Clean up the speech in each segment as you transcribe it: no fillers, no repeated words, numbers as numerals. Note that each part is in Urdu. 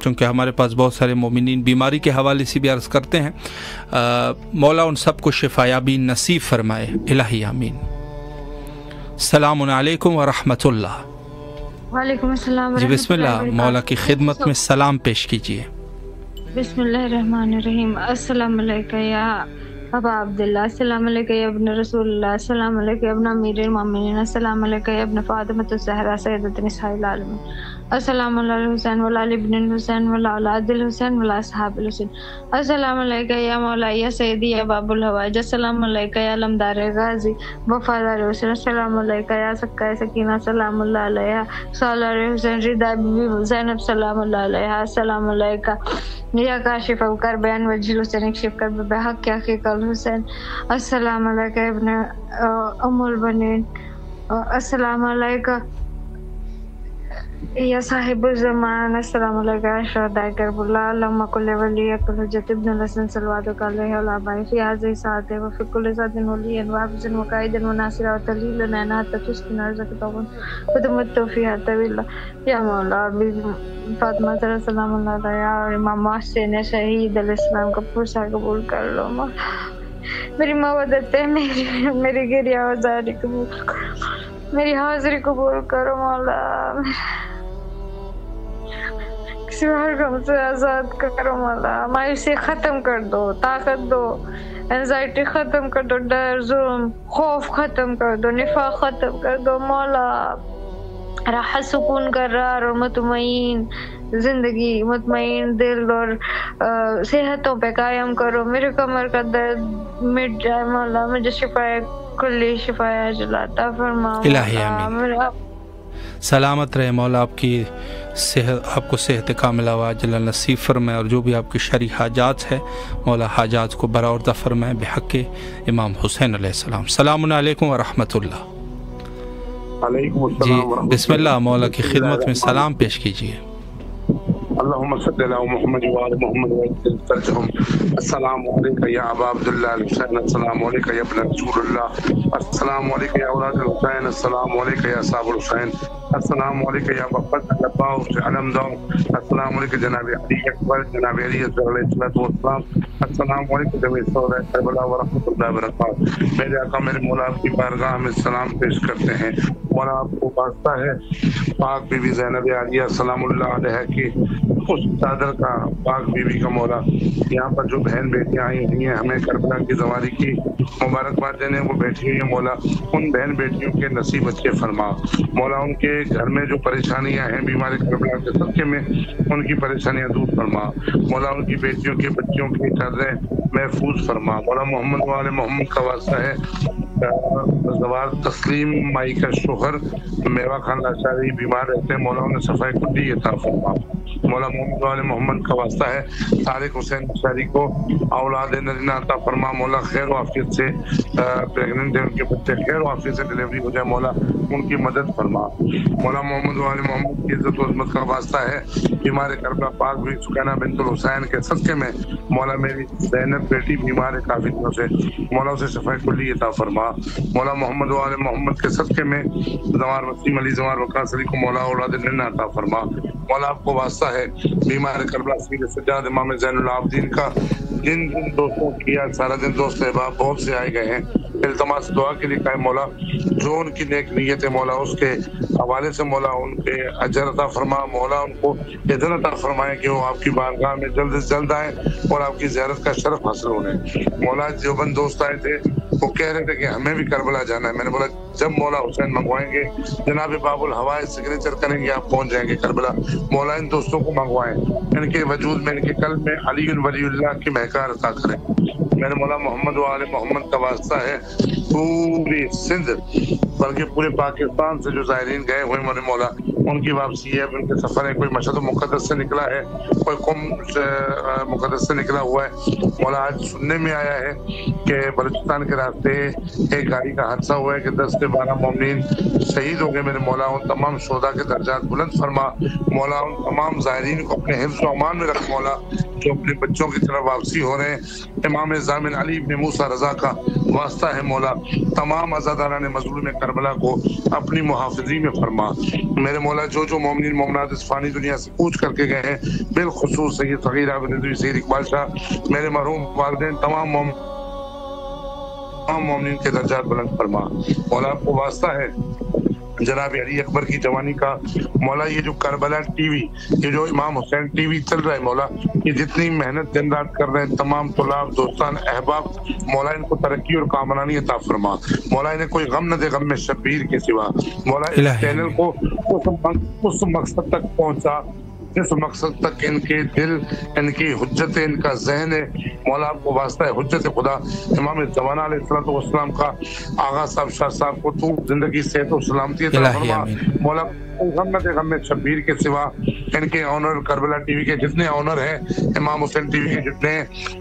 چونکہ ہمارے پاس بہت سارے مومنین بیماری کے حوالے سے بھی عرض کرتے ہیں، مولا ان سب کو شفا یابی نصیب فرمائے، الہی آمین۔ السلام علیکم ورحمۃ اللہ۔ وعلیکم السلام جی بسم اللہ، مولا کی خدمت میں سلام پیش کیجیے۔ بسم اللہ الرحمن الرحیم۔ السلام علیکم یا ابا عبداللہ، السلام علیکم یا ابن رسول اللہ، السلام علیکم یا ابن امیر المومنین، السلام علیکم یا ابن فاطمۃ الزہرا سیدۃ نساء العالمین، السلام علی الحسین وعلی علی ابن الحسین وعلی اولاد الحسین وعلی اصحاب الحسین، السلام علیکم یا مولا یا سیدی یا باب الحوائج، السلام علیکم یا علمدار غازی وفادار حسین، السلام علیکم یا سکہ سکینہ سلام اللہ علیہ، سالار حسین رضا بی زینب سلام اللہ علیہ، السلام علیکم یا کاشف الکرب عن وجہ الحسین اکشف کرب بحق حقیق الحسین، السلام علیکم ابن ام البنین، السلام علیکم یا صاحب الزمان، السلام علیکم شہداء کربلا، اللہم کل ولی کل حجت ابن الحسن صلواتک علیہ والآباء فی هذه الساعة وفی کل ساعة ولیا وحافظا وقائدا وناصرا وتلیلا نعمات تسکن ارزقا وتمت فیہا طویلا، یا مولا فاطمہ ذرا سلام اللہ علیہ اور امام محسن شہید الاسلام کا پرسہ قبول کر لو مولا، میری مودت ہے، میری گریہ وزاری قبول کرو، میری حاضری قبول کرو مولا، کسی غم سے آزاد کرو مولا، مایوسی ختم کر دو، طاقت دو، انزائٹی ختم کر دو، ڈر ظلم خوف ختم کر دو، نفاق ختم کر دو مولا، راحت سکون قرار اور مطمئن زندگی، مطمئن دل اور صحتوں پہ قائم کرو، میرے کمر کا درد مٹ جائے مولا، مجھے شفائے کلی شفائے عاجلہ فرما الہی آمین۔ سلامت رہے مولا، آپ کی صحت، آپ کو صحت کاملہ و عاجلہ نصیب فرمائے، اور جو بھی آپ کی شرعی حاجات ہے مولا حاجات کو برآوردہ فرمائے بحق امام حسین علیہ السلام۔ السلام علیکم ورحمۃ اللہ۔ علیکم السلام جی ورحمۃ اللہ۔ بسم اللہ، مولا کی خدمت میں سلام پیش کیجیے۔ اللهم صل على محمد وعلى محمد وسلم۔ السلام علیکم یا ابا عبداللہ الحسین، السلام علیکم یا ابن رسول اللہ، السلام علیکم یا اولاد الحسین، السلام علیکم یا اصحاب الحسین، السلام علیکم یا وفد الاباء علمدار، السلام علیکم جناب علی اکبر، جناب علی اصغر علیہ الصلوۃ والسلام، السلام علیکم جمیع شہداء کربلا ورحمۃ اللہ وبرکاتہ۔ میرے آقا میرے مولا آپ کی بارگاہ میں سلام پیش کرتے ہیں، مولا آپ کو واسطہ ہے پاک بی بی زینب عالیہ سلام اللہ علیہ کی اس چادر کا، پاک بی بی کا مولا یہاں پر جو بہن بیٹیاں آئی ہوئی ہیں ہمیں کربلا کی زواری کی مبارکباد دینے وہ بیٹھی ہوئی ہیں، مولا ان بہن بیٹیوں کے نصیب اچھے فرما، مولا ان کے گھر میں جو پریشانیاں ہیں بیمار کربلا کے صدقے میں ان کی پریشانیاں دور فرما، مولا ان کی بیٹیوں کے بچوں کی قدریں محفوظ فرما، مولا محمد والے محمد کا واسطہ ہے زوار تسلیم مائی کا شوہر میوا خان لاشاری بیمار رہتے ہیں، مولا انہیں صفائی کلی عطا فرما، مولا محمد والے محمد کا واسطہ ہے طارق حسین لاشاری کو اولاد نرینہ عطا فرما، مولا خیر و عافیت سے پریگننٹ ہیں ان کے بچے خیر و عافیت سے ڈلیوری ہو جائے، مولا ان کی مدد فرما، مولا محمد والے محمد کی عزت و عظمت کا واسطہ ہے بیمار کربلا پاک بھی سکینہ بنت الحسین کے صدقے میں مولا میری زینب بیٹی بیمار ہے کافی دنوں سے، مولا اسے شفاء کلی عطا فرما، مولا محمد والے محمد کے صدقے میں زمار وسیم علی زمار وقاص علی کو مولا اولاد نرینہ عطا فرما، مولا آپ کو واسطہ ہے بیمار کربلا سید سجاد امام زین العابدین کا، جن دوستوں کی آج سارا دن دوست احباب بہت سے آئے گئے ہیں، التماس دعا کے لیے کہا مولا جو ان کی نیک نیت ہے مولا اس کے حوالے سے مولا ان کے اجر عطا فرما، مولا ان کو اذن عطا فرمائے کہ وہ آپ کی بارگاہ میں جلد سے جلد آئیں اور آپ کی زیارت کا شرف حاصل ہونے۔ مولا دیوبند دوست آئے تھے وہ کہہ رہے تھے کہ ہمیں بھی کربلا جانا ہے، میں نے بولا جب مولا حسین منگوائیں گے جناب باب الحوائج سگنیچر کریں گے آپ پہنچ جائیں گے کربلا، مولا ان دوستوں کو منگوائیں، ان کے وجود میں ان کے قلب میں علی ولی اللہ کی مہکار عطا کریں۔ میرے مولا محمد و آل محمد کا واسطہ ہے پوری سندھ بلکہ پورے پاکستان سے جو زائرین گئے ہوئے میرے مولا ان کی واپسی ہے، ان کے سفر ہے، کوئی مشہد مقدس سے نکلا ہے، کوئی قوم مقدس سے نکلا ہوا ہے، مولا آج سننے میں آیا ہے کہ بلوچستان کے راستے ایک گاڑی کا حادثہ ہوا ہے کہ 10 سے 12 مومنین شہید ہو گئے، میرے مولا ان تمام شہداء کے درجات بلند فرما، مولا ان تمام زائرین کو اپنے حفظ و امان میں رکھ مولا، جو اپنے بچوں کی طرف واپسی ہو رہے ہیں، امام ضامن علی بن موسیٰ رضا کا واسطہ ہے مولا تمام عزاداران مظلوم کربلا کو اپنی محافظی میں فرما۔ میرے مولا جو مومنین مومنات اس فانی دنیا سے کوچ کر کے گئے ہیں، بالخصوص سید صغیر بن ندوی سید اقبال شاہ، میرے مرحوم والدین، تمام مومنین کے درجات بلند فرما۔ مولا آپ کو واسطہ ہے جناب علی اکبر کی جوانی کا، مولا یہ جو کربلا ٹی وی، یہ جو امام حسین ٹی وی چل رہا ہے مولا، یہ جتنی محنت دن رات کر رہے ہیں تمام طلاب، دوستان، احباب، مولا ان کو ترقی اور کامرانی عطا فرما۔ مولا انہیں کوئی غم نہ دے غم میں شبیر کے سوا۔ مولا اس چینل کو اس مقصد تک پہنچا جس مقصد تک ان کے دل، ان کی حجت، ان کا ذہن ہے مولا آپ کو واسطہ ہے حجت خدا امام زمانہ علیہ السلام کا آغا صاحب شاہ صاحب کو تو زندگی صحت و سلامتی عطا فرما۔ مولا غم نہ دے غم میں شبیر کے سوا۔ ان کے آنر کربلا ٹی وی کے جتنے آنر ہیں، امام حسین ٹی وی کے جتنے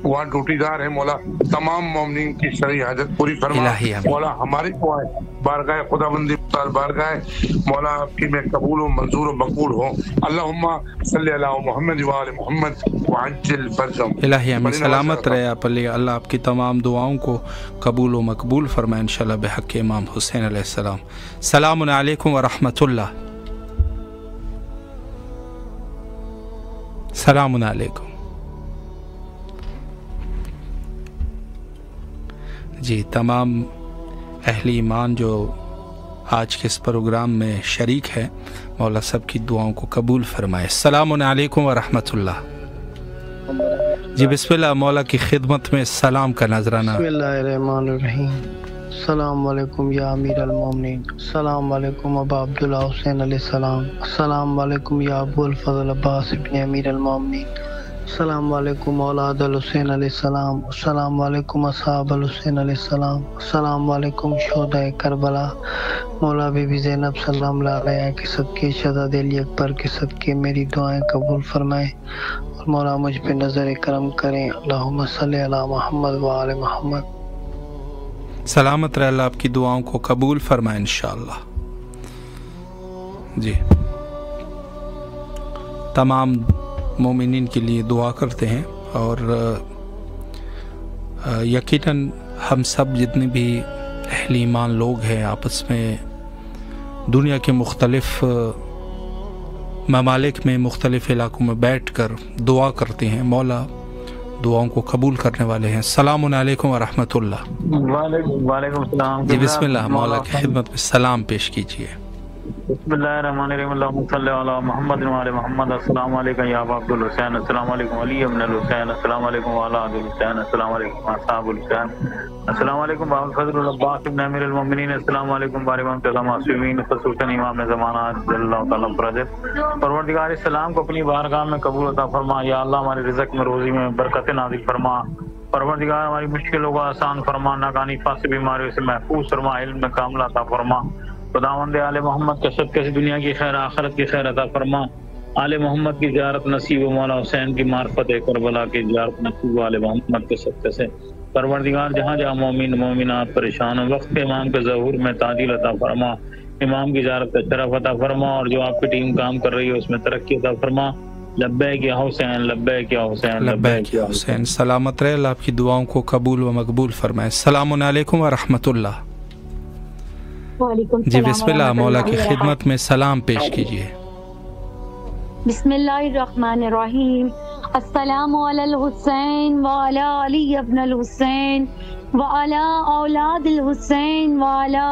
وہاں ڈیوٹی دار ہیں مولا تمام مومنین کی شرعی حاجت پوری فرما۔ مولا ہماری دعائیں بارگاہ خداوندی بارگاہ مولا آپ کی میں قبول و منظور و مقبول ہوں۔ اللہم صلی علی محمد وآل محمد وعجل فرجهم۔ الہی ہمیں سلامت رہے آپ علیہ، اللہ آپ کی تمام دعاؤں کو قبول و مقبول فرمائے انشاءاللہ بحق امام حسین علیہ السلام۔ السلام علیکم ورحمۃ اللہ۔ السلام علیکم جی۔ تمام اہل ایمان جو آج کے اس پروگرام میں شریک ہے، مولا سب کی دعاؤں کو قبول فرمائے۔ السلام علیکم ورحمۃ اللہ جی۔ بسم اللہ، مولا کی خدمت میں سلام کا نذرانہ۔ بسم اللہ الرحمن الرحیم۔ السلام علیکم یا امیر المومنین، السلام علیکم ابا عبداللہ حسین علیہ السلام، السلام علیکم یا ابو الفضل عباس ابن امیر المومنین، السلام علیکم اولاد الحسین علیہ السلام، السلام علیکم اصحاب الحسین علیہ السلام، السلام علیکم شہداء کربلا۔ مولا بی بی زینب سلام اللہ علیہ کے صدقے، شہزادہ علی اکبر کے صدقے میری دعائیں قبول فرمائے اور مولا مجھ پہ نظر کرم کریں۔ اللہم صلی علی محمد وآل محمد۔ سلامت رہے، اللہ آپ کی دعاؤں کو قبول فرمائے انشاءاللہ جی۔ تمام مومنین کے لیے دعا کرتے ہیں اور یقیناً ہم سب جتنے بھی اہل ایمان لوگ ہیں آپس میں دنیا کے مختلف ممالک میں، مختلف علاقوں میں بیٹھ کر دعا کرتے ہیں، مولا دعاؤں کو قبول کرنے والے ہیں۔ السلام علیکم ورحمۃ اللہ۔ وعلیکم السلام جی بسم اللہ، مولا کی خدمت میں سلام پیش کیجیے۔ بسم اللہ الرحمن الرحیم، اللہم صلی علی محمد وعلی محمد۔ السلام علیکم یا ابا عبدالحسین، السلام علیکم علی ابن الحسین، السلام علیکم اولاد الحسین، السلام علیکم اصحاب الحسین، السلام علیکم بابا الفضل العباس ابن امیر المومنین، السلام علیکم بار امام تمام معصومین، خصوصاً امام زمانہ صلی اللہ تعالیٰ فرجت۔ پروردگار السلام کو اپنی بارگاہ میں قبول عطا فرما۔ یا اللہ ہمارے رزق میں، روزی میں برکت نازل فرما۔ پروردگار ہماری مشکلوں کو آسان فرما، ناکانی فاس بیماریوں سے محفوظ فرما، علم میں کامل عطا فرما۔ خداوند آل محمد کے صدقے سے دنیا کی خیر، آخرت کی خیر عطا فرما۔ آل محمد کی زیارت نصیب و مولا حسین کی معرفت کربلا کی زیارت نصیب آل محمد کے صدقے سے۔ پروردگار جہاں جہاں مومن مومنات پریشان ہیں، وقت امام کے ظہور میں تعجیل عطا فرما، امام کی زیارت کا شرف عطا فرما، اور جو آپ کی ٹیم کام کر رہی ہے اس میں ترقی عطا فرما۔ لبیک یا حسین، لبیک یا حسین، لبیک یا حسین۔ سلامت رہے، اللہ آپ کی دعاؤں کو قبول و مقبول فرمائے۔ السلام علیکم ورحمۃ اللہ جی۔ بسم اللہ، مولا کی خدمت میں سلام پیش کیجیے۔ بسم اللہ الرحمن الرحیم۔ السلام علی الحسین وعلی علی ابن الحسین وعلی اولاد الحسین وعلی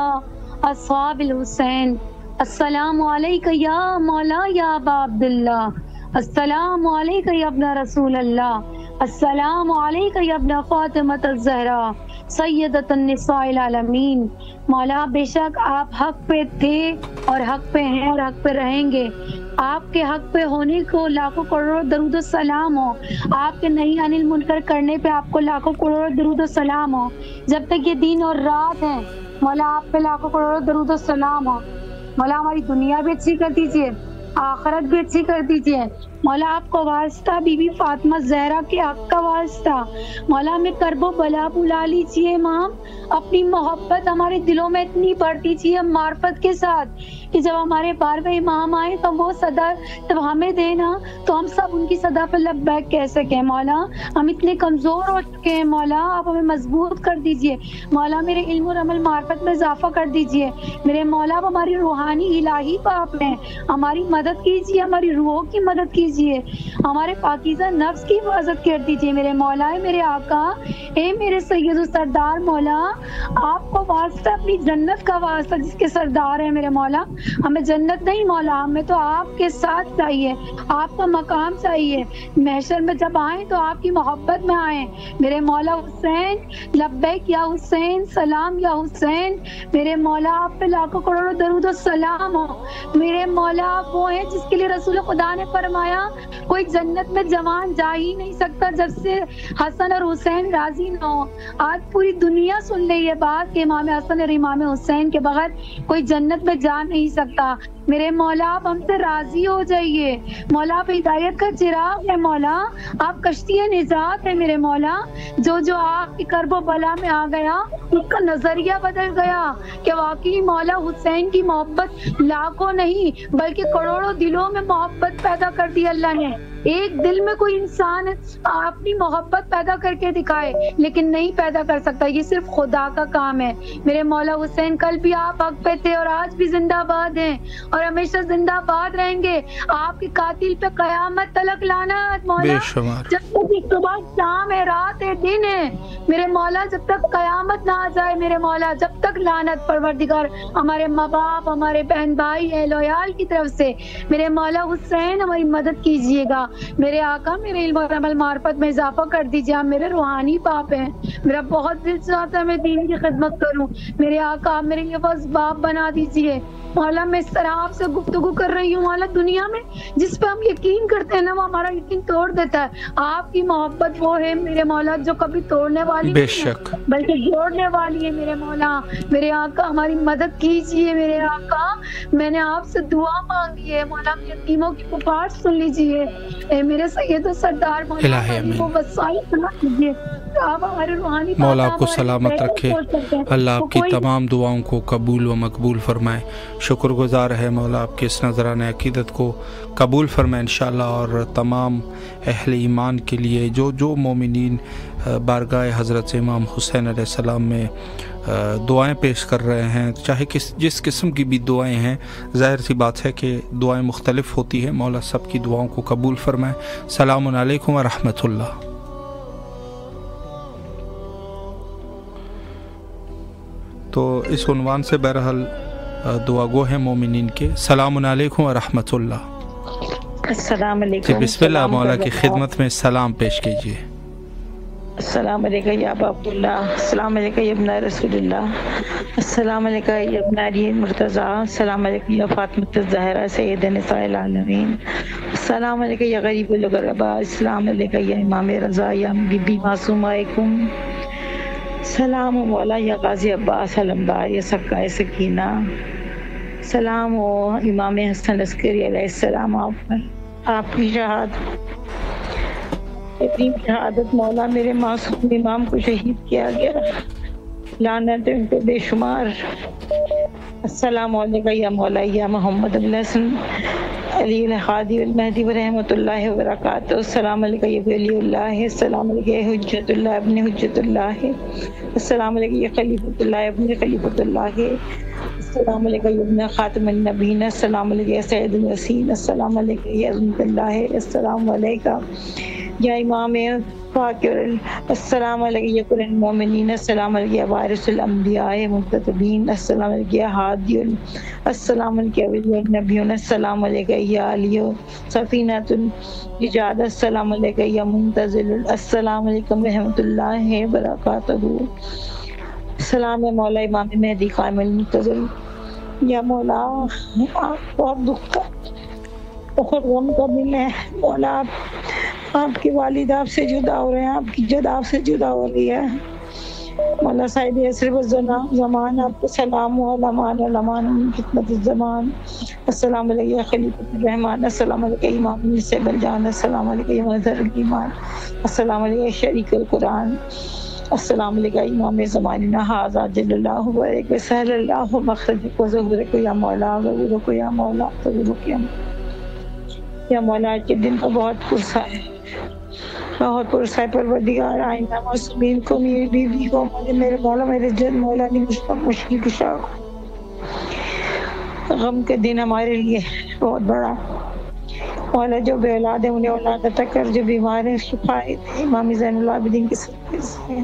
اصحاب الحسین۔ السلام علیک یا مولا یا ابا عبداللہ، السلام علیک یا ابن رسول اللہ، السلام علیک یا ابن فاطمۃ الزہرا سیدۃ النساء العالمین۔ مولا بے شک آپ حق پہ تھے اور حق پہ ہیں اور حق پہ رہیں گے۔ آپ کے حق پہ ہونے کو لاکھوں کروڑوں درود و سلام ہو، آپ کے نہیں انل منکر کرنے پہ آپ کو لاکھوں کروڑوں درود و سلام ہو۔ جب تک یہ دن اور رات ہے مولا آپ پہ لاکھوں کروڑوں درود و سلام ہو۔ مولا ہماری دنیا بھی اچھی کر دیجیے، آخرت بھی اچھی کر دیجیے، مولا آپ کو واسطہ بی بی فاطمہ زہرا کے حق کا واسطہ مولا ہمیں کرب و بلا بلا لیجیے امام. اپنی محبت ہمارے دلوں میں اتنی بڑھتی چاہیے معرفت کے ساتھ کہ جب ہمارے 12ویں امام آئے تو وہ صدا جب ہمیں دینا تو ہم سب ان کی صدا پہ لبیک کہہ سکیں. مولا ہم اتنے کمزور ہو چکے ہیں، مولا آپ ہمیں مضبوط کر دیجئے. مولا میرے علم اور عمل معرفت میں اضافہ کر دیجئے. میرے مولا آپ ہماری روحانی الہی باپ ہیں، ہماری مدد کیجیے، ہماری روحوں کی مدد کیجیے، ہمارے پاکیزہ نفس کی حفاظت کر دیجیے. میرے مولا میرے آقا اے میرے سید و سردار، مولا آپ کو واسطہ اپنی جنت کا واسطہ جس کے سردار ہیں میرے مولا. ہمیں جنت نہیں مولا، ہمیں تو آپ کے ساتھ چاہیے، آپ کا مقام چاہیے. محشر میں جب آئیں تو آپ کی محبت میں آئیں. میرے مولا حسین لبیک یا حسین، سلام یا حسین. میرے مولا آپ پہ لاکھوں کروڑوں درود و سلام ہو. میرے مولا آپ وہ ہیں جس کے لیے رسول خدا نے فرمایا کوئی جنت میں جوان جا ہی نہیں سکتا جب سے حسن اور حسین راضی نہ ہو. آج پوری دنیا سن لے یہ بات کہ امام حسن اور امام حسین کے بغیر کوئی جنت میں جا نہیں سکتا. میرے مولا آپ ہم سے راضی ہو جائیے. مولا آپ ہدایت کا چراغ ہے، مولا آپ کشتی نجات ہے. میرے مولا جو آپ کی کرب و بلا میں آ گیا اس کا نظریہ بدل گیا کہ واقعی مولا حسین کی محبت لاکھوں نہیں بلکہ کروڑوں دلوں میں محبت پیدا کر دی اللہ نے. ایک دل میں کوئی انسان اپنی محبت پیدا کر کے دکھائے لیکن نہیں پیدا کر سکتا، یہ صرف خدا کا کام ہے. میرے مولا حسین کل بھی آپ حق پہ تھے اور آج بھی زندہ باد ہیں اور ہمیشہ زندہ باد رہیں گے. آپ کے قاتل پہ قیامت تلک لعنت مولا، جب تک صبح شام ہے رات ہے دن ہے میرے مولا، جب تک قیامت نہ آ جائے میرے مولا جب تک لعنت. پروردگار ہمارے ماں باپ ہمارے بہن بھائی اہل و عیال کی طرف سے میرے مولا حسین ہماری مدد کیجیے گا. میرے آقا میرے علم اور عمل معرفت میں اضافہ کر دیجیے. آپ میرے روحانی باپ ہیں، میرا بہت دل چاہتا ہے میں دین کی خدمت کروں. میرے آقا آپ میرے لیے بس باپ بنا دیجیے. مولا میں اس طرح آپ سے گفتگو کر رہی ہوں، مولا دنیا میں جس پہ ہم یقین کرتے ہیں نا وہ ہمارا یقین توڑ دیتا ہے. آپ کی محبت وہ ہے میرے مولا جو کبھی توڑنے والی بے شک بلکہ جوڑنے والی ہے. میرے مولا میرے آقا ہماری مدد کیجیے. میرے آقا میں نے آپ سے دعا مانگی ہے، مولا یتیموں کی پکار سن لیجیے. اے میرے سید و سردار مولا وہ وسائل بنا دیجیے. آپ ہمارے روحانی مولا آپ کو سلامت رکھے، اللہ آپ کی تمام دعاؤں کو قبول و مقبول فرمائے. شکر گزار ہے مولا آپ کے اس نذرانہ عقیدت کو قبول فرمائے انشاءاللہ. اور تمام اہل ایمان کے لیے جو مومنین بارگاہ حضرت امام حسین علیہ السلام میں دعائیں پیش کر رہے ہیں، چاہے جس قسم کی بھی دعائیں ہیں، ظاہر سی بات ہے کہ دعائیں مختلف ہوتی ہیں. مولا سب کی دعاؤں کو قبول فرمائے. السلام علیکم ورحمۃ اللہ. تو اس عنوان سے بہرحال دعا گو ہیں مومنین کے. السلام علیکم ورحمۃ اللہ. السلام علیکم. بسم اللہ مولا کی خدمت میں سلام پیش کیجیے. السلام علیکم یا ابا عبداللہ، السلام علیکم یا ابن رسول اللہ، السلام علیکم یا ابن علی مرتضیٰ، السلام علیکم یا فاطمۃ الزہرا سید نساء العالمین، السلام علیکم یا غریب الغرباء، السلام علیکم یا امام رضا یا بی بی معصومہ علیکم، سلام و مولا یا غازی عباس علمدار یا سکائے سکینہ، سلام و امام حسن عسکری علیہ السلام آپ پر. آپ کی شہادت مولا میرے معصوم امام کو شہید کیا گیا، لعنت ان پہ بے شمار. السلام علیکم یا مولا یا محمد ابن الحسن علی الحادی المہدی ورحمۃ اللہ وبرکاتہ. السلام علیکم یا ولی اللہ، السلام علیکم یا حجت اللہ ابن حجت اللہ، السلام علیکم یا خلیفۃ اللہ ابن خلیفۃ اللہ، السلام علیکم یا ابن خاتم النبیین، السلام علیکم یا سید الوسین، السلام علیکم یا عظمت اللہ، السلام علیکم یا امام فاکر، السلام علیکم یا قرآن المومنین، السلام علیکم یا وارث الانبیاء منتخبین، السلام علیکم یا ہادی، السلام علیکم یا ولی النبیون، السلام علیکم یا علی سفینۃ النجات، السلام علیکم یا منتظر، السلام علیکم رحمۃ اللہ وبرکاتہ. سلام ہے مولا امام مہدی قائم المنتظر. یا مولا بہت دکھ کا بہت غم کا دن ہے مولا، آپ کی والد آپ سے جدا ہو رہے ہیں، آپ کی جد آپ سے جدا ہو رہی ہے. مولا صاحب عصر و زمان آپ کو سلام و علمان علمان خدمت الزمان. السلام علیکم خلیفۃ الرحمن، السلام علیکم امام نصیب الجان، السلام علیکم مظہر الایمان، السلام علیکم شریک القرآن، السلام علیکم امام زماننا ھذا جل اللہ و علیک سہل اللہ مخرجک و ظہورک یا مولا غفورک یا مولا غفورک یا مولا. آج کے دن تو بہت پرسہ ہے، بہت پرسہ ہے. پروردگار آئندہ معصومین کو، میری بیوی کو، میرے مولا، میرے جن مولا نے مشکل کشا غم کے دن ہمارے لیے بہت بڑا. مولا جو بے اولاد ہے انہیں اولاد عطا کر، جو بیمار ہیں شفا دے. امام زین العابدین کے صدقے سے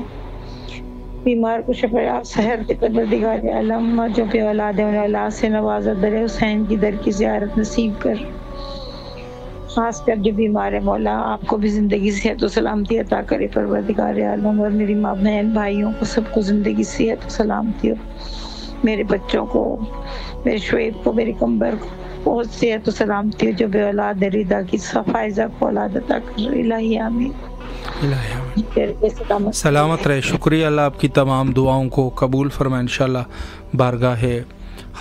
بیمار کو شفا صحت دے پروردگار عالم. جو بے اولاد ہے انہیں اولاد سے نوازا، در حسین کی در کی زیارت نصیب کر. خاص کر جو بیمار ہے مولا آپ کو بھی زندگی صحت و سلامتی عطا کرے پروردگار عالم. اور میری ماں بہن بھائیوں کو سب کو زندگی صحت و سلامتی ہو. میرے بچوں کو، میرے شعیب کو، میرے کمبر کو بہت صحت و سلامتی ہو. جو بے اولاد ہے رضا کی فائزہ کو اولاد عطا کر. الہی آمین. سلامت رہے. شکریہ. اللہ آپ کی تمام دعاؤں کو قبول فرمائے انشاءاللہ بارگاہ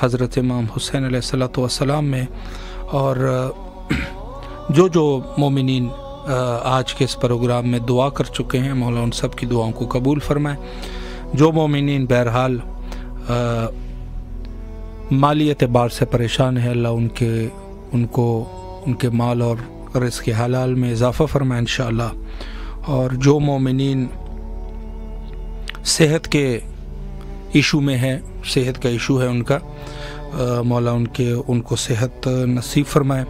حضرت امام حسین علیہ السلام میں. اور جو مومنین آج کے اس پروگرام میں دعا کر چکے ہیں مولا ان سب کی دعاؤں کو قبول فرمائے. جو مومنین بہرحال مالی اعتبار سے پریشان ہے اللہ ان کے مال اور رزق حلال میں اضافہ فرمائے انشاءاللہ. اور جو مومنین صحت کے ایشو میں ہے، صحت کا ایشو ہے ان کا، مولا ان کو صحت نصیب فرمائے.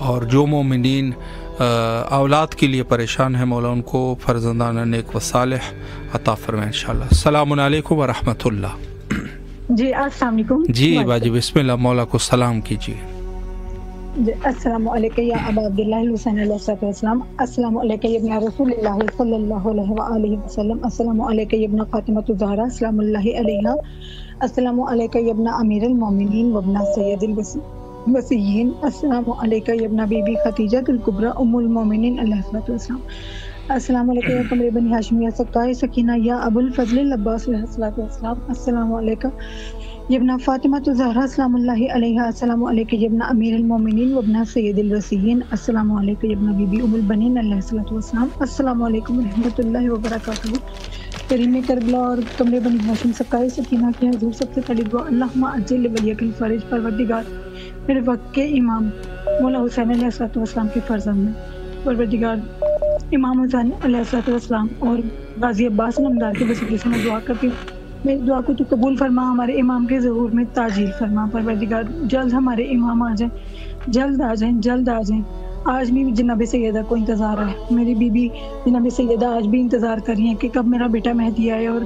اور جو مومنین اولاد کے لیے پریشان ہیں مولا ان کو فرزندان نیک و صالح عطا فرمائے انشاءاللہ. السلام علیکم ورحمۃ اللہ. جی السلام علیکم. جی باجی بسم اللہ، مولا کو سلام کیجیے. جی السلام علیکم یا ابا عبداللہ حسین علیہ السلام. السلام علیکم ابن رسول اللہ صلی اللہ علیہ وآلہ وسلم. السلام علیکم ابن فاطمہ الزہرا سلام اللہ علیہا. السلام علیکم ابن امیر المومنین وابن سید الوصیین. السلام علیکم ابن بی بی خدیجہ الکبری ام المومنین علیہ السلام. السلام علیکم یا قمر بنی ہاشمیہ سکائے سکینہ یا ابو الفضل العباس علیہ السلام. السلام علیکم ابن فاطمہ الزہرا سلام اللہ علیہا. السلام علیکم ابن امیر المومنین وابن سید الوصیین. السلام علیکم ابن بی بی ام البنین علیہ السلام. السلام علیکم ورحمۃ اللہ وبرکاتہ. کریم کربلا اور قمر بنی ہاشم سکائے سکینہ کی حضور سب سے پہلی دعا اللہم عجل ولیک الفرج. پروردگار میرے وقت کے امام مولا حسین علیہ السلام کے فرزند میں، پروردگار امام حسین علیہ السلام اور غازی عباس نمدار کے وسیلے سے میں دعا کرتی ہوں میری دعا کو تو قبول فرما، ہمارے امام کے ظہور میں تاجیل فرما. پروردگار جلد ہمارے امام آ جائیں، جلد آ جائیں، جلد آ جائیں. آج بھی جناب سیدہ کو انتظار ہے. میری بیوی جناب سیدہ آج بھی انتظار کر رہی ہیں کہ کب میرا بیٹا مہدی آئے اور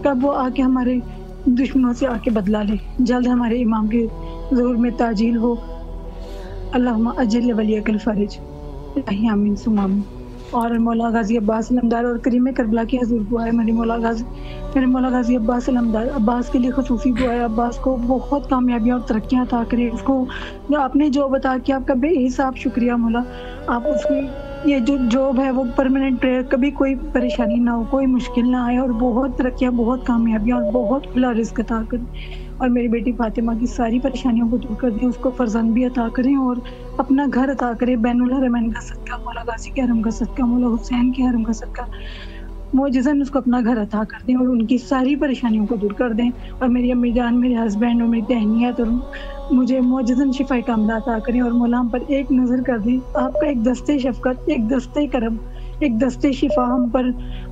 کب وہ آ کے ہمارے دشمنوں سے آ کے بدلا لے. جلد ہمارے امام کے ظہور میں تاجیل ہو. اللہم اجل ولیک الفرج. الہی آمین ثم آمین. اور مولا غازی عباس علمدار اور کریم کربلا کی حضور دعا ہے میرے مولا غازی عباس علمدار. عباس کے لیے خصوصی دعا ہے. عباس کو بہت کامیابیاں اور ترقیاں عطا کرے. اس کو آپ نے جو بتا کہ آپ کا بے حساب شکریہ مولا. آپ اس کی یہ جو جاب ہے وہ پرماننٹ رہے، کبھی کوئی پریشانی نہ ہو، کوئی مشکل نہ آئے، اور بہت ترقیاں، بہت کامیابیاں اور بہت کھلا رزق عطا کریں. اور میری بیٹی فاطمہ کی ساری پریشانیوں کو دور کر دیں، اس کو فرزند بھی عطا کریں اور اپنا گھر عطا کرے. بین الحرمین کا صدقہ، مولا غازی کے حرم کا صدقہ، مولا حسین کے حرم کا صدقہ معجزاً اس کو اپنا گھر عطا کر دیں اور ان کی ساری پریشانیوں کو دور کر دیں. اور میری امی جان، میرے ہسبینڈ اور میری تہنیت اور مجھے معجزاً شفا کاملہ عطا کریں. اور مولا ہم پر ایک نظر کر دیں، آپ کا ایک دستے شفقت، ایک دستے کرم، ایک دستے شفا ہم پر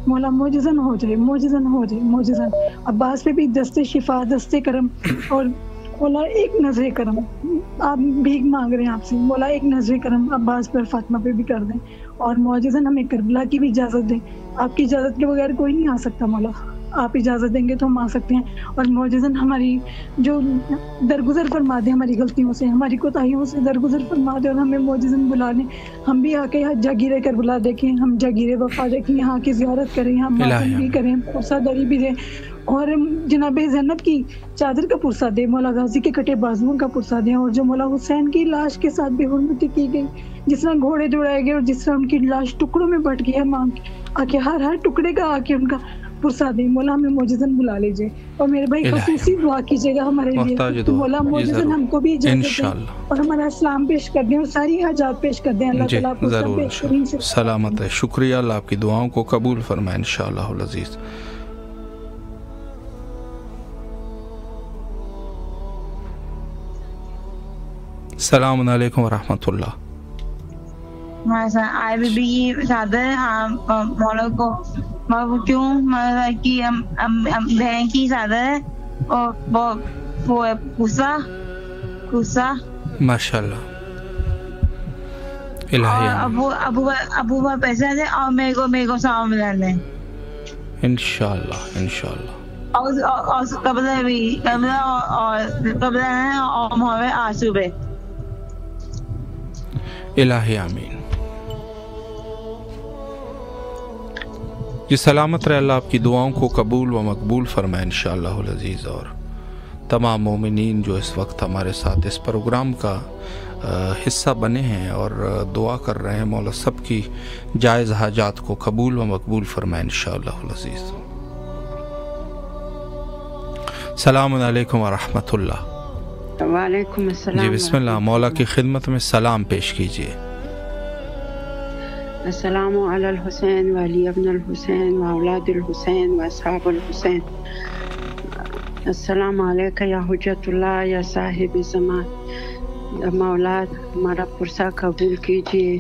مولا معجزاً ہو جائے، معجزاً ہو جائے، معجزاً. عباس پہ بھی دستے شفا، دستے کرم، اور مولا ایک نظر کرم. آپ بھیک مانگ رہے ہیں آپ سے، مولا ایک نظر کرم عباس پر، فاطمہ پہ بھی کر دیں. اور معجزاً ہمیں کربلا کی بھی اجازت دیں. آپ کی اجازت کے بغیر کوئی نہیں آ سکتا مولا. آپ اجازت دیں گے تو ہم آ سکتے ہیں. اور معجزاً ہماری جو درگزر فرما دیں، ہماری غلطیوں سے، ہماری کوتاہیوں سے درگزر فرما دیں اور ہمیں معجزاً بلا لیں. ہم بھی آ کے جاگیر کربلا دیکھیں، ہم جاگیر وفا دیکھیں، یہاں کی زیارت کریں، ہم ماتم بھی کریں، پرسہ دری بھی دیں. اور جناب زینب کی چادر کا پرسہ دیں، مولا غازی کے کٹے بازوؤں کا پرسہ دیں. اور جو مولا حسین کی لاش کے ساتھ بے حرمتی کی گئی، جس طرح گھوڑے دوڑائے گئے اور جس طرح ان کی لاش ٹکڑوں میں بٹ گئی، ہم آ کے ہر ٹکڑے کا آ کے ان کا پرسا دیں مولا، ہمیں معجزن بلا لیجیے، اور میرے بھائی خصوصی دعا کیجیے گا ہمارے لیے کہ مولا معجزن ہم کو بھی اجازت دیں اور ہمارا اسلام پیش کر دیں اور ساری حاجات پیش کر دیں. اللہ تعالیٰ کو ضرور سلامت ہے. شکریہ، اللہ آپ کی دعاؤں کو قبول فرمائے انشاءاللہ العزیز. السلام علیکم ورحمۃ اللہ. آئی بی بی زیادہ مولا کو کیوں کہ بہن کی زیادہ ہے اور وہ کوسا ماشاء اللہ. ابو پیسے دے اور میرے کو سامان ملا دیں انشاءاللہ انشاءاللہ. اور قبضہ بھی قبضہ ہے اور محاورے آسوبے. الہی آمین. یہ سلامت رہے، اللہ آپ کی دعاؤں کو قبول و مقبول فرمائے انشاءاللہ العزیز. اور تمام مومنین جو اس وقت ہمارے ساتھ اس پروگرام کا حصہ بنے ہیں اور دعا کر رہے ہیں، مولا سب کی جائز حاجات کو قبول و مقبول فرمائے انشاءاللہ العزیز. السلام علیکم ورحمۃ اللہ. وعلیکم السلام. جی بسم اللہ، مولا کی خدمت میں سلام پیش کیجیے. السلام علی الحسین وعلی ابن الحسین واولاد الحسین واصحاب الحسین. السلام علیکم یا حجت اللہ یا صاحب زمان. مولا ہمارا پرسہ قبول کیجیے.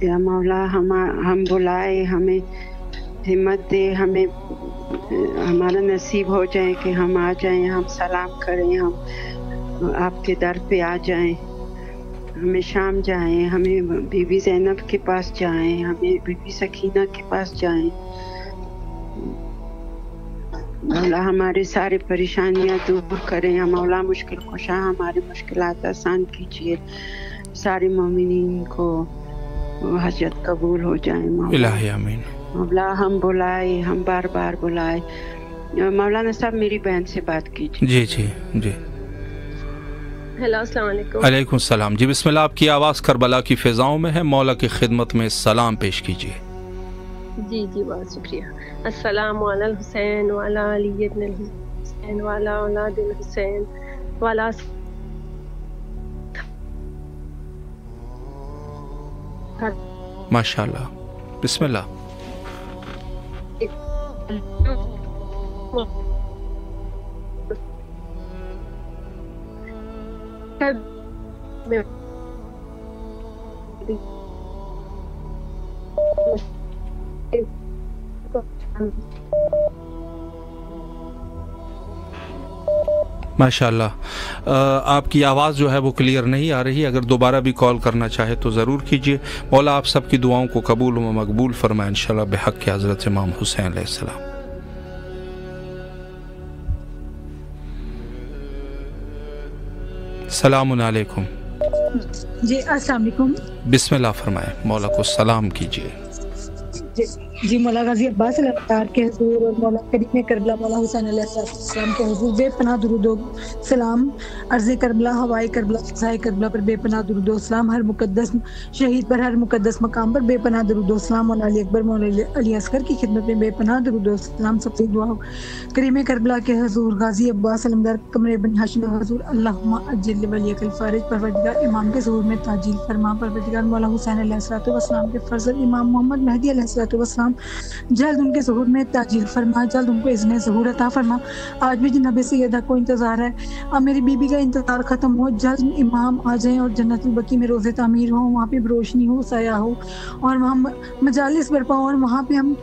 یا مولا ہم بلائے، ہمیں ہمت دے، ہمیں ہمارا نصیب ہو جائے کہ ہم آ جائیں، ہم سلام کریں، ہم آپ کے در پہ آ جائیں، ہمیں شام جائیں، ہمیں بی بی زینب کے پاس جائیں، ہمیں بی بی سکینہ کے پاس جائیں. مولا ہماری ساری پریشانیاں دور کریں. یا مولا مشکل کشا ہماری مشکلات آسان کیجیے. ساری مومنین کو حاجت قبول ہو جائیں. الہی آمین. مولا ہم بلائے، ہم بار بار بلائے. مولانا صاحب میری بہن سے بات کیجیے. جی جی جی. ہیلو السلام علیکم. علیکم السلام. جی بسم اللہ، آپ کی آواز کربلا کی فضاؤں میں ہے، مولا کی خدمت میں سلام پیش کیجیے. جی جی بہت شکریہ. السلام علی الحسین وعلی علی ابن الحسین وعلی اولاد الحسین وعلی ماشاء اللہ. بسم اللہ. ماشاء اللہ. آپ کی آواز جو ہے وہ کلیئر نہیں آ رہی. اگر دوبارہ بھی کال کرنا چاہے تو ضرور کیجیے. مولا آپ سب کی دعاؤں کو قبول و مقبول فرمائے انشاءاللہ بحق حضرت امام حسین علیہ السلام. السلام علیکم. جی السلام علیکم. بسم اللہ فرمائے، مولا کو سلام کیجیے. جی مولا غازی عباس الختار کے حضور اور مولا کریم کربلا مولا حسین علیہ السلام کے حضور بے پناہ درود و سلام. عرض کربلا، ہوائے کربلا، فضائے کربلا پر بے پناہ درود و سلام. ہر مقدس شہید پر، ہر مقدس مقام پر بے پناہ درود و سلام. مولا علی اکبر، مولا علی اصغر کی خدمت میں بے پناہ درود و سلام. سب سے دعا کریم کربلا کے حضور غازی عباس علمدار قمر بن ہاشم حضور اللہم اجل ولیک الفارج. پروردگار امام کے ظہور میں تعجیل فرما. پروردگار مولا حسین علیہ السلام کے فرزند امام محمد مہدی علیہ السلام جلد ان کے ظہور میں تعجیل فرما، جلد ان کو اذن ظہور عطا فرما. آج بھی جناب سیدہ کو انتظار ہے، اب میری بیوی کا انتظار ختم ہو، جلد امام آ جائیں اور جنت البقیع میں روزے تعمیر ہو، وہاں پہ روشنی ہو، سایہ ہو اور وہاں مجالس برپا ہو اور وہاں پہ ہم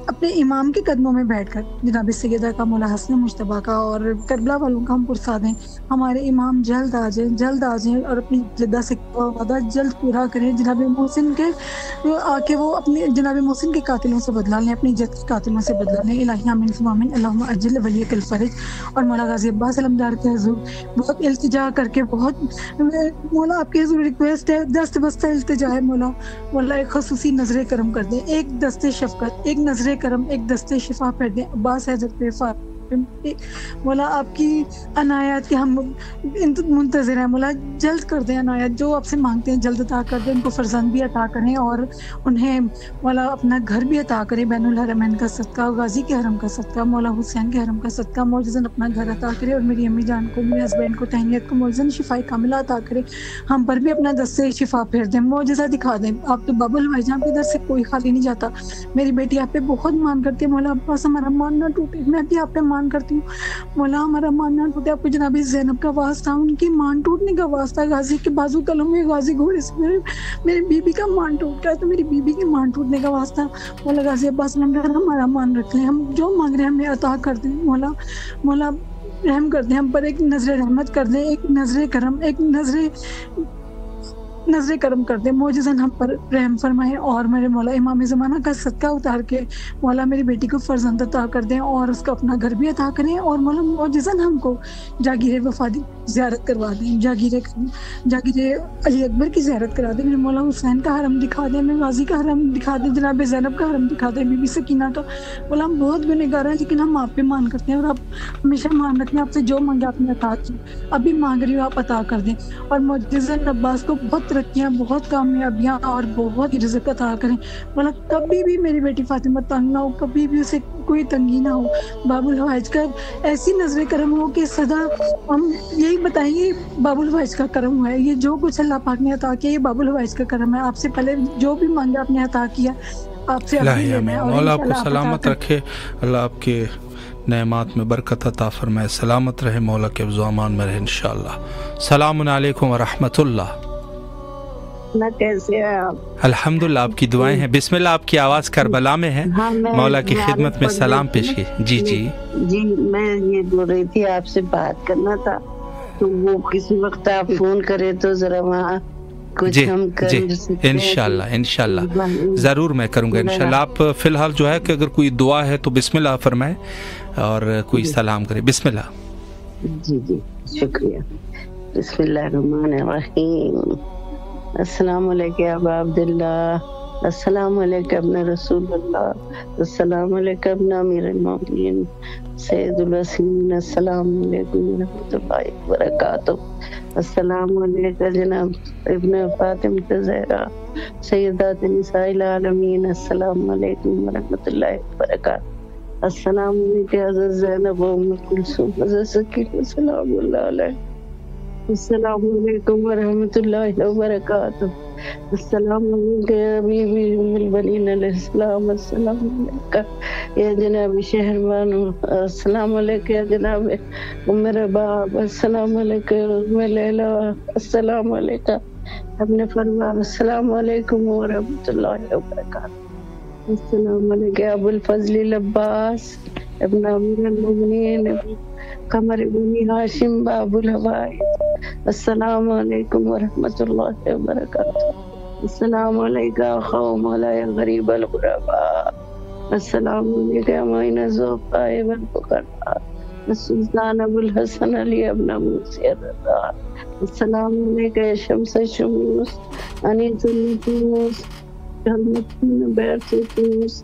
اپنے امام کے قدموں میں بیٹھ کر جناب سیدہ کا مولا حسن مجتبیٰ کا اور کربلا والوں کا ہم پرسا دیں. ہمارے امام جلد آ جائیں اور اپنی جدہ سے وعدہ جلد پورا کریں. جناب محسن کے آ کے وہ اپنے جناب محسن کے قاتلوں سے بدلا لیں، اپنی جد کے قاتلوں سے بدلا لیں. الہی آمین ثم آمین. اللہم اجل ولیک الفرج. اور مولا غازی عباس علمدار کے حضور بہت التجا کر کے، بہت مولا آپ کے حضور ریکویسٹ ہے، دست بستہ التجا ہے. مولا ایک خصوصی نظر کرم کر دیں، ایک دست شفقت، ایک نظر کرم، ایک دستے شفا پھیر دیں. عباس حضرت پہ مولا آپ کی عنایات کے ہم منتظر ہیں مولا، جلد کر دیں عنایات، جو آپ سے مانگتے ہیں جلد عطا کر دیں، ان کو فرزند بھی عطا کریں اور انہیں مولا اپنا گھر بھی عطا کریں، بین الحرمین کا صدقہ، غازی کے حرم کا صدقہ، مولا حسین کے حرم کا صدقہ معجزاً اپنا گھر عطا کرے، اور میری امی جان کو، میرے ہسبینڈ کو، تہنیت کو معجزاً شفاء کاملہ عطا کرے، ہم پر بھی اپنا دست سے شفا پھیر دیں، معجزہ دکھا دیں۔ آپ تو باب الحوائج جہاں پہ ادھر سے کوئی خالی نہیں جاتا، میری بیٹی آپ پہ بہت مان کرتی ہے مولا، بس ہمارا مان نہ ٹوٹے، میں بھی آپ پہ مان کرتی ہوں مولا، ہمارا مان نہ ٹوٹے۔ آپ کو جناب زینب کا واسطہ، ان کی مان ٹوٹنے کا واسطہ، غازی کے بازو کلوں میں غازی گھوڑے سے میری بیوی کا مان ٹوٹ گیا، تو میری بیوی کے مان ٹوٹنے کا واسطہ مولا غازی عباس لمبر ہمارا مان رکھ لیں، ہم جو مانگ رہے ہیں ہمیں عطا کر دیں مولا، مولا رحم کر دیں ہم پر، ایک نظر رحمت کر دیں، ایک نظر کرم، ایک نظر کرم کر دیں، معجزاً ہم پر رحم فرمائیں، اور میرے مولا امام زمانہ کا صدقہ اتار کے مولا میری بیٹی کو فرزند عطا کر دیں، اور اس کو اپنا گھر بھی عطا کریں، اور مولا معجزاً ہم کو جاگیر وفادی زیارت کروا دیں، جاگیر علی اکبر کی زیارت کرا دیں، میرے مولا حسین کا حرم دکھا دیں، میرے غازی کا حرم دکھا دیں، جناب زینب کا حرم دکھا دیں، بی بی سکینہ کا۔ مولا ہم بہت گنہگار ہیں لیکن ہم آپ پہ مان کرتے ہیں، اور آپ ہمیشہ مان رکھیں، آپ سے جو مانگے آپ نے عطا کی، ابھی مانگ رہی ہو آپ عطا کر دیں، اور معجزاً عباس کو بہت ترقیاں، بہت کامیابیاں اور بہت رزق عطا کریں مولا، کبھی بھی میری بیٹی فاطمہ تنگ نہ ہو، کبھی بھی اسے کوئی تنگی نہ ہو، باب الحوائج کا ایسی نظر کرم ہو کہ سدا ہم یہی بتائیں گے باب الحوائج کا کرم ہوا ہے، یہ جو کچھ اللہ پاک نے عطا کیا یہ باب الحوائج کا کرم ہے، آپ سے پہلے جو بھی مانگا آپ نے عطا کیا، آپ سے ابھی لینا ہے، اور مولا آپ کو سلامت رکھے، اللہ آپ کے نعمات میں برکت عطا فرمائے، سلامت رہے، مولا کے حفظ و امان میں رہے انشاءاللہ۔ السلام علیکم ورحمۃ اللہ۔ کیسے ہیں آپ؟ الحمدللہ، آپ کی دعائیں ہیں، بسم اللہ، آپ کی آواز کربلا میں ہے، مولا کی خدمت میں سلام پیش کی۔ جی جی جی، میں یہ بول رہی تھی آپ سے بات کرنا تھا، تو وہ کسی وقت آپ فون کرے تو ذرا وہاں کچھ ہم کر سکتے ہیں۔ انشاءاللہ ضرور میں کروں گا انشاءاللہ۔ آپ فی الحال جو ہے کہ اگر کوئی دعا ہے تو بسم اللہ فرمائے اور کوئی سلام کرے، بسم اللہ۔ جی جی شکریہ۔ بسم اللہ الرحمن الرحیم۔ السلام علیکم ابا عبداللہ، السلام علیکم ابن رسول اللہ، السلام علیکم ابن امیر المومنین سید الوسیمین، السلام علیکم ورحمۃ اللہ وبرکاتہ، السلام علیکم جناب ابن فاطمہ الزہرا سیدات نساء العالمین، السلام علیکم ورحمۃ اللہ وبرکاتہ، السلام علیکم حضرت زینب و ام کلثوم، حضرت سکینہ سلام اللہ علیہ، السلام علیکم ورحمۃ اللہ وبرکاتہ، السلام علیکم حبیبی ام البنین علیہ السلام، السلام علیکم یا جناب شہربان، السلام علیکم یا جناب ام رباب، السلام علیکم ام لیلا، السلام علیکم ابن فرمان، السلام علیکم ورحمۃ اللہ وبرکاتہ، السلام علیکم ابو الفضل العباس ابن امیر المومنین قمر بنی ہاشم باب الحوائج، السلام علیکم ورحمۃ اللہ وبرکاتہ، السلام علیکم اخو مولاي غریب الغرباء، السلام علیکم معین الضعفاء والفقراء، السلطان ابو الحسن علی ابن موسی الرضا، السلام علیکم شمس الشموس انیس النفوس المتین بیرسوس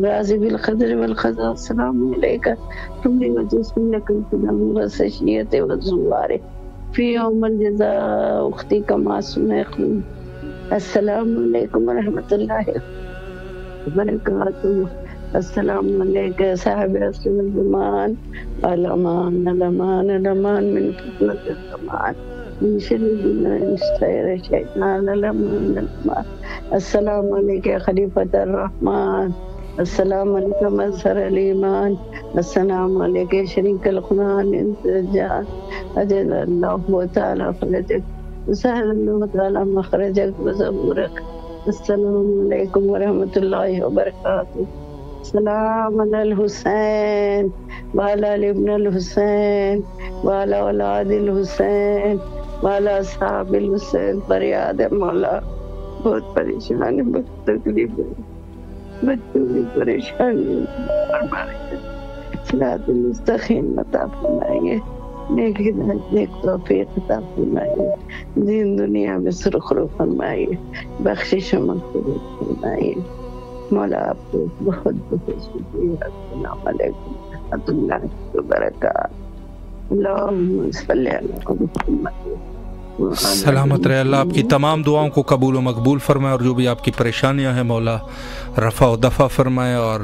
غازی بالقدر والخزا، السلام علیکم تمہیں وجسم لکن فدم وسشیت والزوار فی یوم الجزاء اختی کما سنخون، السلام علیکم ورحمۃ اللہ وبرکاتہ، السلام علیکم صاحب رسول الزمان، الامان الامان الامان من فتنة الزمان، من شر من شر الشیطان، الامان الامان، السلام علیکم خلیفۃ الرحمن، السلام علیکم مظہر الایمان، السلام علیکم شریک القرآن انتجان، اجل اللہ تعالی فرجک سہل اللہ تعالی مخرجک وزبورک، السلام علیکم ورحمۃ اللہ وبرکاتہ، السلام علی الحسین وعلی آل ابن الحسین وعلی اولاد الحسین وعلی اصحاب الحسین، فریاد مولا بہت پریشان ہے، بہت تکلیف ہے، بچوں کی پریشانی صراط المستقیم عطا فرمائیے، نیک ہدایت نیک توفیق عطا فرمائیے، دین دنیا میں سرخرو فرمائیے، بخشش و مغفرت فرمائیے، مولا آپ کو بہت بہت شکریہ. السلام علیکم ورحمۃ اللہ وبرکاتہ. اللہم صلی علی محمد. سلامت رہے. اللہ آپ کی تمام دعاؤں کو قبول و مقبول فرمائے اور جو بھی آپ کی پریشانیاں ہیں مولا رفع و دفع فرمائے اور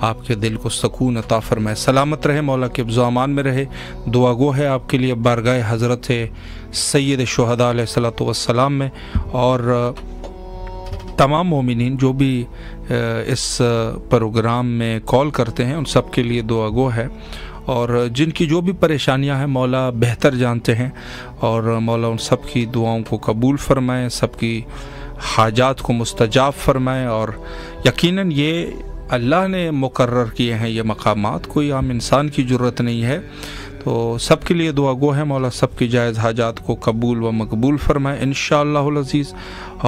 آپ کے دل کو سکون عطا فرمائے. سلامت رہے. مولا کے حفظ و امان میں رہے. دعا گو ہے آپ کے لیے بارگاہ حضرت سید شہداء علیہ الصلوۃ والسلام میں اور تمام مومنین جو بھی اس پروگرام میں کال کرتے ہیں ان سب کے لیے دعا گو ہے اور جن کی جو بھی پریشانیاں ہیں مولا بہتر جانتے ہیں اور مولا ان سب کی دعاؤں کو قبول فرمائیں, سب کی حاجات کو مستجاب فرمائیں. اور یقیناً یہ اللہ نے مقرر کیے ہیں یہ مقامات, کوئی عام انسان کی ضرورت نہیں ہے. تو سب کے لیے دعا گو ہے مولا سب کی جائز حاجات کو قبول و مقبول فرمائے انشاءاللہ العزیز.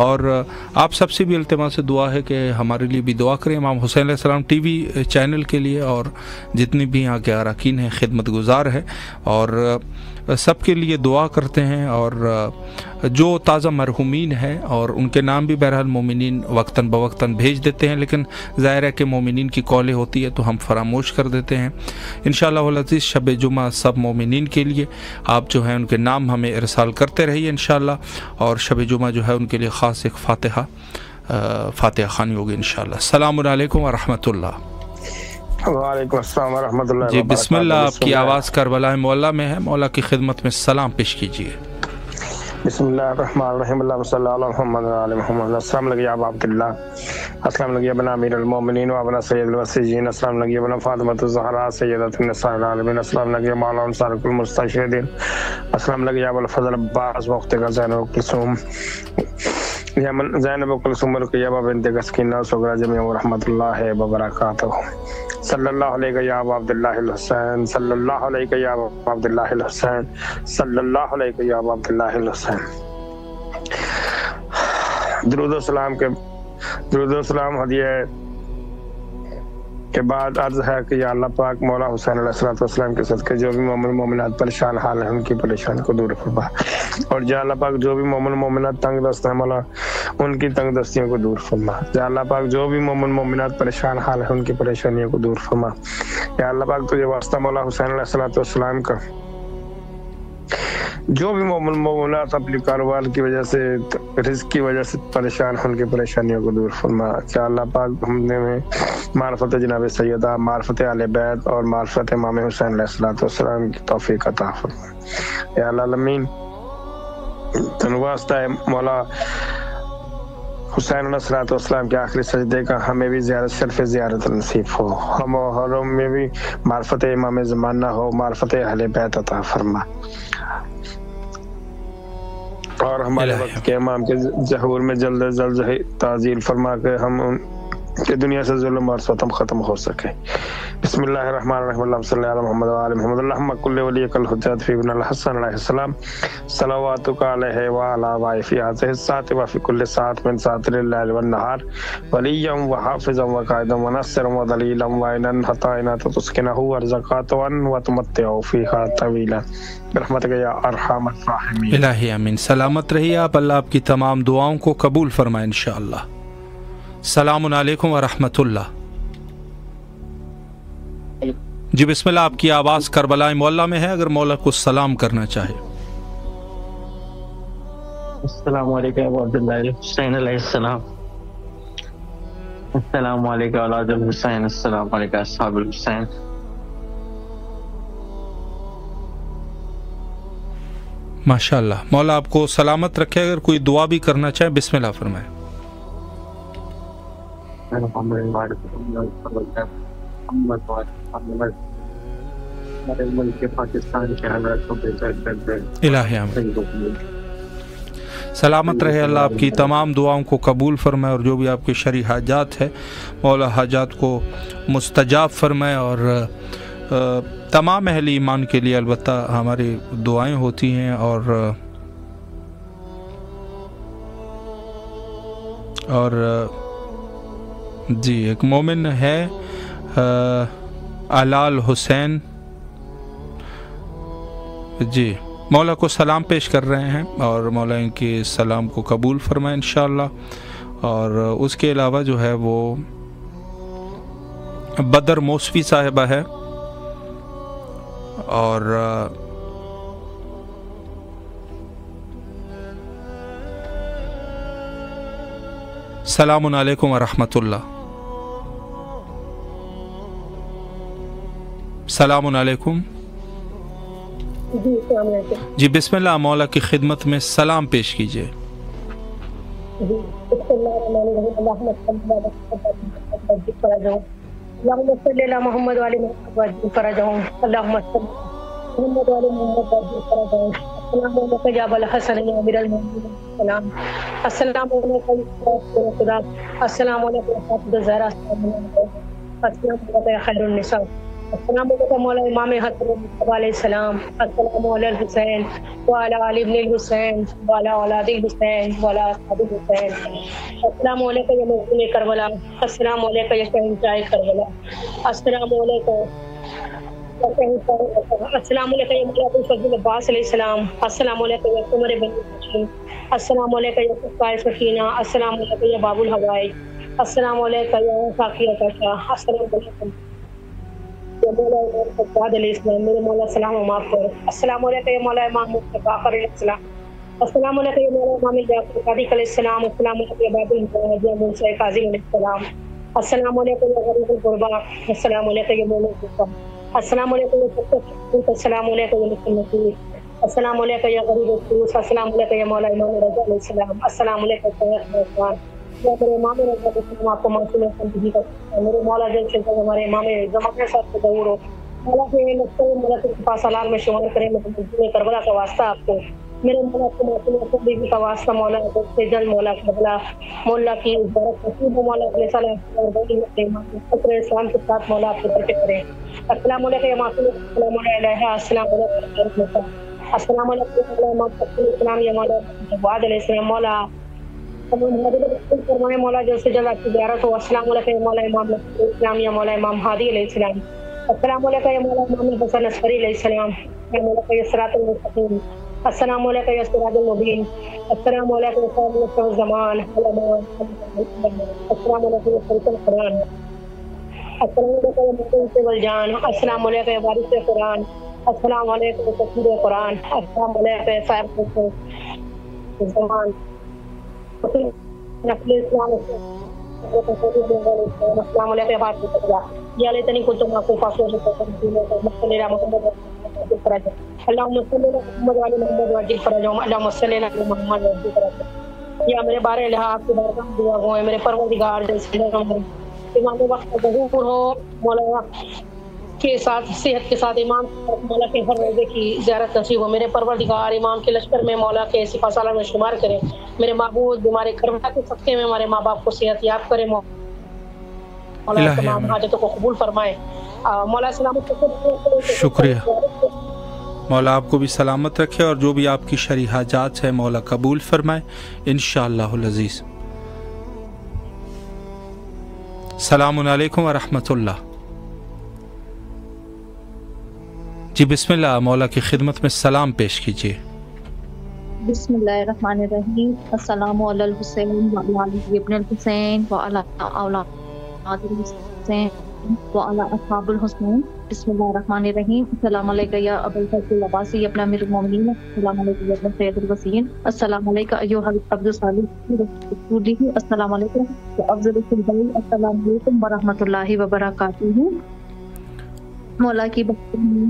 اور آپ سب سے بھی التماس دعا ہے کہ ہمارے لیے بھی دعا کریں امام حسین علیہ السلام ٹی وی چینل کے لیے اور جتنی بھی یہاں کے اراکین ہیں خدمت گزار ہیں اور سب کے لیے دعا کرتے ہیں. اور جو تازہ مرحومین ہیں اور ان کے نام بھی بہرحال مومنین وقتاً بوقتاً بھیج دیتے ہیں لیکن ظاہر ہے کہ مومنین کی کالیں ہوتی ہے تو ہم فراموش کر دیتے ہیں. انشاءاللہ العزیز شب جمعہ سب مومنین کے لیے آپ جو ہیں ان کے نام ہمیں ارسال کرتے رہیے انشاءاللہ. اور شب جمعہ جو ہے ان کے لیے خاص ایک فاتحہ خوانی ہوگی انشاءاللہ. السلام علیکم ورحمۃ اللہ. وعلیکم السلام ورحمۃ اللہ. جی بسم اللہ. آپ کی آواز کربلا مولا میں ہے, مولا کی خدمت میں سلام پیش کیجیے. بسم اللہ الرحمن الرحیم. اللہم صلی علی محمد وعلی محمد. السلام علیکم یا ابا عبداللہ. السلام علیکم ابن امیر المومنین و ابن سید الوسیجین. السلام علیکم ابن فاطمہ الزہراء سیدۃ النساء العالمین. السلام علیکم مولانا انصار کل مستشہدین. السلام علیکم ابو الفضل عباس وقت کا زینب کلثوم زینب کلثوم رقیہ بنت سکینہ صغرا جمیع ورحمۃ اللہ وبرکاتہ. صلی اللہ علیہ یا ابا عبداللہ الحسین. صلی اللہ علیہ یا ابا عبداللہ الحسین. صلی اللہ علیہ یا ابا عبداللہ الحسین. درود و سلام ہدیہ کے بعد عرض ہے کہ یا اللہ پاک مولا حسین علیہ السلام کے صدقے جو بھی مومن مومنات پریشان حال ہیں ان کی پریشانی کو دور فرما. اور یا اللہ پاک جو بھی مومن مومنات تنگ دست ہیں مولا ان کی تنگ دستیوں کو دور فرما. یا اللہ پاک جو بھی مومن مومنات پریشان حال ہیں ان کی پریشانیوں کو دور فرما. یا اللہ پاک تجھے واسطہ مولا حسین علیہ السلام کا جو بھی مومن مومنات اپنی کاروبار کی وجہ سے رزق کی وجہ سے پریشان ہیں ان کی پریشانیوں کو دور فرما. یا اللہ پاک ہم نے معرفت جناب سیدہ, معرفت اہل بیت اور معرفت امام حسین علیہ السلام کی توفیق عطا فرما. یا اللہ العالمین تن واسطہ ہے مولا حسین علیہ السلام کے آخری سجدے کا ہمیں بھی زیارت شرف زیارت نصیب ہو. ہم اور میں بھی معرفت امام زمانہ ہو, معرفت اہل بیت عطا فرما. اور ہمارے وقت کے امام کے ظہور میں جلد از جلد تعزیل فرما کے ہم ان کہ دنیا سے ظلم اور ستم ختم ہو سکے. بسم اللہ الرحمن الرحیم. اللہم صلی علی محمد وعلی محمد. اللہم کل ولیک الحجۃ فی ابن الحسن علیہ السلام صلواتک علیہ وعلی آبائہ فی ہذہ الساعۃ وفی کل ساعۃ من ساعات اللیل والنہار ولیا وحافظا وقائدا ونصرا ودلیلا وعینا حتی تسکنہ ورزقات وتمتعوا فیہا طویلا برحمتک یا ارحم الراحمین. الہی امین. سلامت رہیے آپ. اللہ آپ کی تمام دعاؤں کو قبول فرمائے انشاءاللہ. السلام علیکم ورحمۃ اللہ. جی بسم اللہ. آپ کی آواز کربلا مولا میں ہے, اگر مولا کو سلام کرنا چاہے. السلام علیکم ابو عبداللہ الحسین علیہ السلام. السلام علیکم اولاد الحسین. السلام علیکم اصحاب الحسین. ماشاء اللہ. مولا آپ کو سلامت رکھے. اگر کوئی دعا بھی کرنا چاہے بسم اللہ فرمائے. الہی آمین. سلامت رہے. اللہ آپ کی تمام دعاؤں کو قبول فرمائے اور جو بھی آپ کی شرعی حاجات ہے مولا حاجات کو مستجاب فرمائے. اور تمام اہل ایمان کے لیے البتہ ہماری دعائیں ہوتی ہیں. اور جی ایک مومن ہے علال حسین, جی مولا کو سلام پیش کر رہے ہیں اور مولا ان کے سلام کو قبول فرمائے انشاءاللہ. اور اس کے علاوہ جو ہے وہ بدر موسوی صاحبہ ہے، اور السلام علیکم ورحمۃ اللہ. السلام علیکم. جی بسم اللہ، مولا کی خدمت میں سلام پیش کیجیے. اللهم صل على محمد وعلى محمد فرجهم اللهم صل محمد وعلى محمد فرجهم. السلام علیکم یا ابا الحسن یا امیر المؤمنین. السلام علیکم خدا. السلام علیکم فاطمہ الزہرا. السلام علیکم یا خیر النساء. السلام علیکم مولا امام حسن علیہ السلام. السلام علی الحسین وعلی آل ابن الحسین وعلی اولاد الحسین وعلی اصحاب الحسین. السلام علیکم یا مظلوم کربلا. السلام علیکم یا شہنشاہ کربلا. السلام علیکم. السلام علیکم یا مولا ابو الفضل عباس علیہ السلام. السلام علیکم یا عمر بن بشیر. السلام علیکم یا صفائے سکینہ. السلام علیکم یا باب الحوائج. السلام علیکم یا ساقیہ کاشا. السلام علیکم مولا امام علیہ السلام. میرے مولا سلام و معاف کرو. السلام علیکم یا مولا امام جعفر علیہ السلام. السلام علیکم یا مولا امام جعفر صادق علیہ السلام. السلام علیکم یا باب المجاہدین موسیٰ کاظم علیہ السلام. السلام علیکم یا غریب الغربا. السلام علیکم یا مولا الغربا. السلام علیکم یا سبت. السلام علیکم یا مسلم. السلام علیکم یا غریب الفلوس. السلام علیکم یا مولا امام رضا علیہ السلام. السلام علیکم یا میرے امام رضا علیہ السلام. آپ کو معصوم زندگی کا میرے مولا جل سے ہمارے امام زمان کے ساتھ ضرور ہو. مولا کے نقطۂ مولا کے پاس سلام میں شمار کریں. میں کربلا کا واسطہ آپ کو میرے مولا کو معصوم زندگی کا واسطہ مولا سے جل مولا کربلا مولا کی عبارت نصیب مولا علیہ السلام اسلام کے ساتھ مولا آپ کے در پہ کریں. السلام علیکم یا معصوم. السلام علیکم. السلام علیکم. السلام علیکم السلام یا مولا جواد علیہ السلام. مولا فرمائے مولا جلد سے جلد آپ کی زیارت ہو. السلام علیکم مولا امام اسلام یا مولا امام ہادی علیہ السلام. السلام علیکم یا مولا امام حسن عسکری علیہ السلام. یا مولا یا صراط المستقیم. السلام علیکم یا سراج المبین. السلام علیکم یا صاحب الزمان. السلام علیکم یا خلیق القرآن. السلام علیکم یا مقدس والجان. السلام علیکم یا وارث قرآن. السلام علیکم یا تفسیر قرآن. السلام علیکم یا صاحب الزمان. السلام علیکم یا لیتنی کنت معکم فاصبر اللہم صلی علی محمد وعلی محمد وعجل فرجہم. اللہم صلی علی محمد وعجل فرجہم. یا میرے بارے الہا آپ کی بارگاہ میں دعا گو ہے. میرے پروردگار جیسے امام وقت ظہور ہو مولا کے ساتھ صحت کے ساتھ امام مولا کے ہر روزے کی زیارت نصیب ہو. میرے پروردگار امام کے لشکر میں مولا کے سپاہ سالار میں شمار کرے. میرے معبود بیمار کربلا کے صدقے میں ہمارے ماں باپ کو صحت یاب کرے. مولا تمام حاجتوں کو قبول فرمائے. مولا سلامت. شکریہ. مولا آپ کو بھی سلامت رکھے اور جو بھی آپ کی شرعی حاجات ہے مولا قبول فرمائے انشاءاللہ العزیز. السلام علیکم ورحمۃ اللہ. جی بسم اللہ، مولا کی خدمت میں سلام پیش کیجیے. بسم اللہ الرحمن الرحیم. السلام علی الحسین وعلی آل ابن الحسین وعلی اولاد الحسین وعلی اصحاب الحسین. بسم اللہ الرحمن الرحیم. السلام علیکم یا ابا الفضل العباسی ابن امیر المؤمنین. السلام علیکم یا ابن سید الوسیین. السلام علیکم ایھا العبد الصالح رسولہ. السلام علیکم یا افضل البشر. السلام علیکم ورحمۃ اللہ وبرکاتہ. مولا کی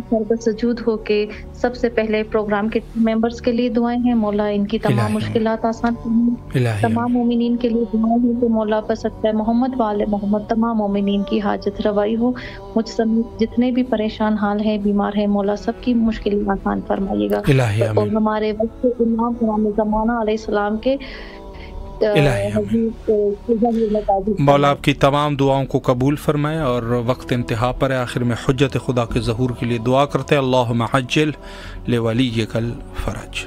سر سجود ہو کے سب سے پہلے پروگرام کے ممبرز کے لیے دعائیں ہیں. مولا ان کی تمام مشکلات آسان کریں. تمام مومنین کے لیے دعائیں ہیں کہ مولا بسطہ محمد والے محمد تمام مومنین کی حاجت روائی ہو. مجھ سمیت جتنے بھی پریشان حال ہیں بیمار ہیں مولا سب کی مشکلات آسان فرمائیے گا. اور ہمارے وقت امام زمانہ علیہ السلام کے مولا آپ کی تمام دعاؤں کو قبول فرمائے. اور وقت انتہا پر ہے، آخر میں حجت خدا کے ظہور کے لیے دعا کرتے ہیں. اللہم عجل لولیک الفرج.